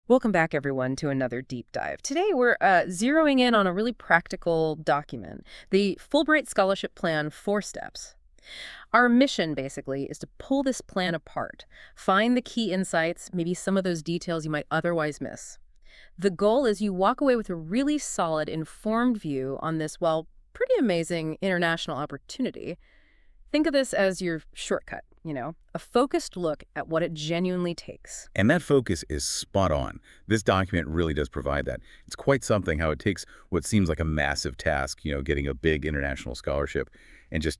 Welcome back, everyone, to another deep dive. Today, we're zeroing in on a really practical document, the Fulbright Scholarship Plan 4 Steps. Our mission, basically, is to pull this plan apart, find the key insights, maybe some of those details you might otherwise miss. The goal is you walk away with a really solid, informed view on this, well, pretty amazing international opportunity. Think of this as your shortcut, a focused look at what it genuinely takes. And that focus is spot on. This document really does provide that. It's quite something how it takes what seems like a massive task, getting a big international scholarship, and just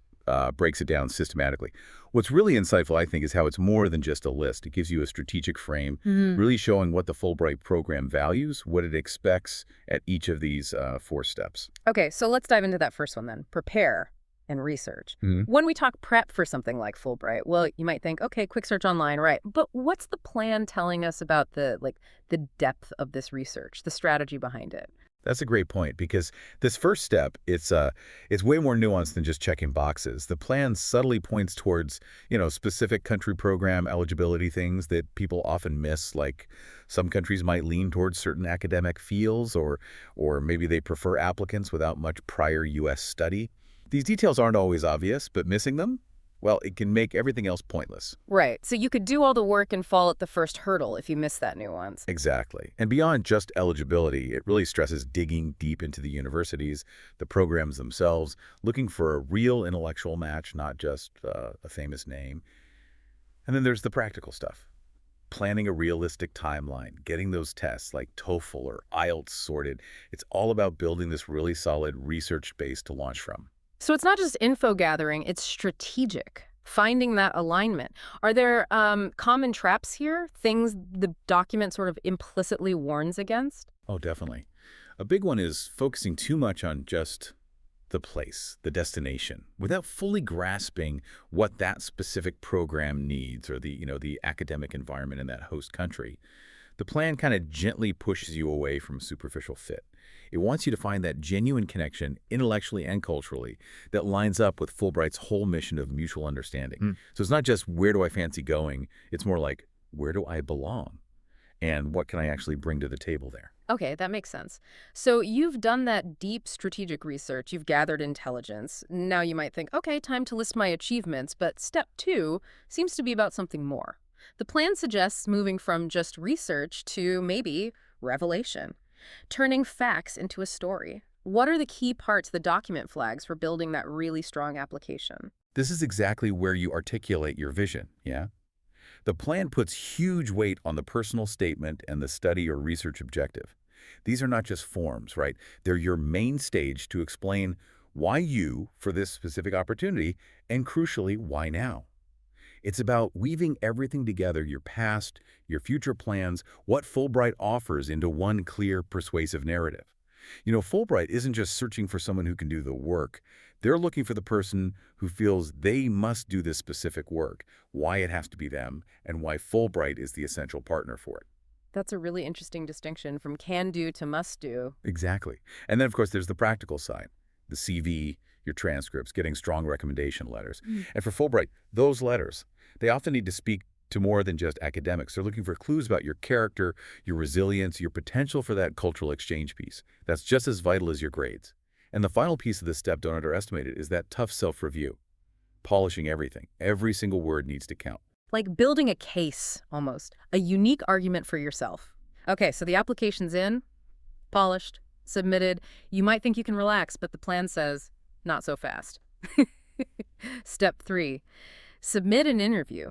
breaks it down systematically. What's really insightful, I think, is how it's more than just a list. It gives you a strategic frame, really showing what the Fulbright program values, what it expects at each of these 4 steps. Okay, so let's dive into that first one then. Prepare and research. Mhm. When we talk prep for something like Fulbright, well, you might think, okay, quick search online, right? But what's the plan telling us about the depth of this research, the strategy behind it? That's a great point because this first step, it's way more nuanced than just checking boxes. The plan subtly points towards, specific country program eligibility things that people often miss, like some countries might lean towards certain academic fields or maybe they prefer applicants without much prior U.S. study. These details aren't always obvious, but missing them, well, it can make everything else pointless. Right. So you could do all the work and fall at the first hurdle if you miss that nuance. Exactly. And beyond just eligibility, it really stresses digging deep into the universities, the programs themselves, looking for a real intellectual match, not just a famous name. And then there's the practical stuff. Planning a realistic timeline, getting those tests like TOEFL or IELTS sorted. It's all about building this really solid research base to launch from. So it's not just info gathering, it's strategic. Finding that alignment. Are there common traps here? Things the document sort of implicitly warns against? Oh, definitely. A big one is focusing too much on just the place, the destination, without fully grasping what that specific program needs or the academic environment in that host country. The plan kind of gently pushes you away from superficial fit. It wants you to find that genuine connection, intellectually and culturally, that lines up with Fulbright's whole mission of mutual understanding. So it's not just where do I fancy going, it's more like where do I belong and what can I actually bring to the table there. Okay, that makes sense. So you've done that deep strategic research, you've gathered intelligence. Now you might think, okay, time to list my achievements, but step 2 seems to be about something more. The plan suggests moving from just research to maybe revelation, turning facts into a story. What are the key parts, the document flags for building that really strong application? This is exactly where you articulate your vision, yeah? The plan puts huge weight on the personal statement and the study or research objective. These are not just forms, right? They're your main stage to explain why you for this specific opportunity, and crucially, why now. It's about weaving everything together, your past, your future plans, what Fulbright offers into one clear, persuasive narrative. Fulbright isn't just searching for someone who can do the work. They're looking for the person who feels they must do this specific work, why it has to be them, and why Fulbright is the essential partner for it. That's a really interesting distinction from can do to must do. Exactly. And then, of course, there's the practical side, the CV, your transcripts, getting strong recommendation letters. And for Fulbright, those letters, they often need to speak to more than just academics. They're looking for clues about your character, your resilience, your potential for that cultural exchange piece. That's just as vital as your grades. And the final piece of this step, don't underestimate it, is that tough self-review. Polishing everything. Every single word needs to count. Like building a case, almost. A unique argument for yourself. Okay, so the application's in, polished, submitted. You might think you can relax, but the plan says, not so fast. Step 3, submit an interview.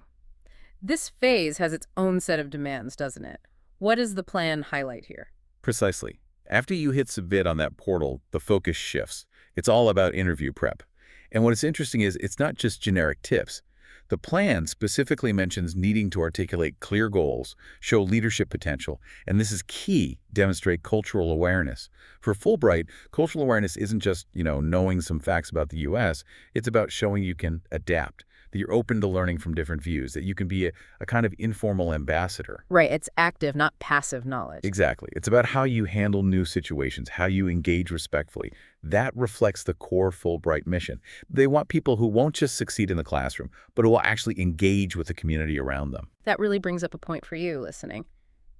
This phase has its own set of demands, doesn't it? What does the plan highlight here? Precisely. After you hit submit on that portal, the focus shifts. It's all about interview prep. And what's interesting is it's not just generic tips. The plan specifically mentions needing to articulate clear goals, show leadership potential, and this is key, demonstrate cultural awareness. For Fulbright, cultural awareness isn't just, knowing some facts about the U.S., it's about showing you can adapt, that you're open to learning from different views, that you can be a kind of informal ambassador. Right, it's active, not passive knowledge. Exactly. It's about how you handle new situations, how you engage respectfully. That reflects the core Fulbright mission. They want people who won't just succeed in the classroom, but who will actually engage with the community around them. That really brings up a point for you listening.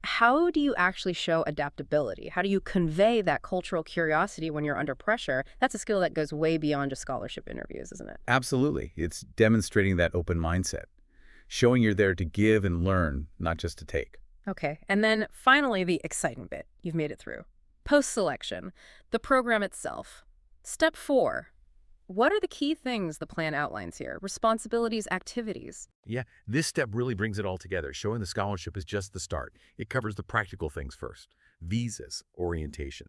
how do you actually show adaptability? How do you convey that cultural curiosity when you're under pressure? That's a skill that goes way beyond just scholarship interviews, isn't it? Absolutely. It's demonstrating that open mindset, showing you're there to give and learn, not just to take. Okay. And then finally, the exciting bit. You've made it through. Post-selection, the program itself. Step 4. What are the key things the plan outlines here? Responsibilities, activities. Yeah, this step really brings it all together, showing the scholarship is just the start. It covers the practical things first. Visas, orientation.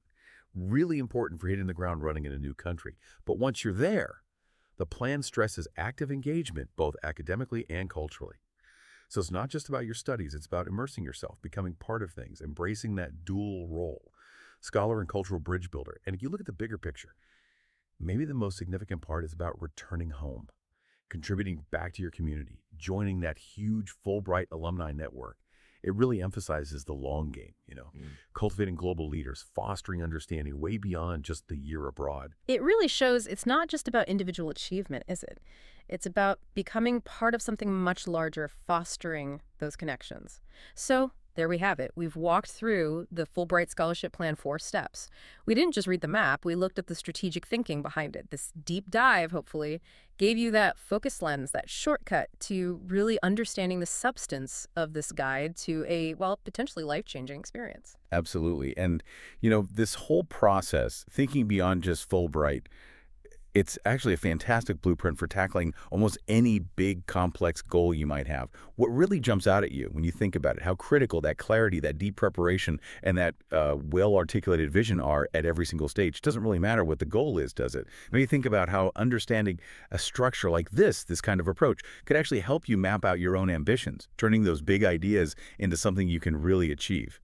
Really important for hitting the ground running in a new country. But once you're there, the plan stresses active engagement, both academically and culturally. So it's not just about your studies, it's about immersing yourself, becoming part of things, embracing that dual role, scholar and cultural bridge builder. And if you look at the bigger picture, maybe the most significant part is about returning home, contributing back to your community, joining that huge Fulbright alumni network. It really emphasizes the long game, cultivating global leaders, fostering understanding way beyond just the year abroad. It really shows it's not just about individual achievement, is it? It's about becoming part of something much larger, fostering those connections. So there we have it. We've walked through the Fulbright Scholarship Plan 4 steps. We didn't just read the map, we looked at the strategic thinking behind it. This deep dive, hopefully, gave you that focus lens, that shortcut to really understanding the substance of this guide to a, well, potentially life-changing experience. Absolutely. And, this whole process, thinking beyond just Fulbright, it's actually a fantastic blueprint for tackling almost any big, complex goal you might have. What really jumps out at you when you think about it, how critical that clarity, that deep preparation, and that well-articulated vision are at every single stage. It doesn't really matter what the goal is, does it? Maybe think about how understanding a structure like this kind of approach, could actually help you map out your own ambitions, turning those big ideas into something you can really achieve.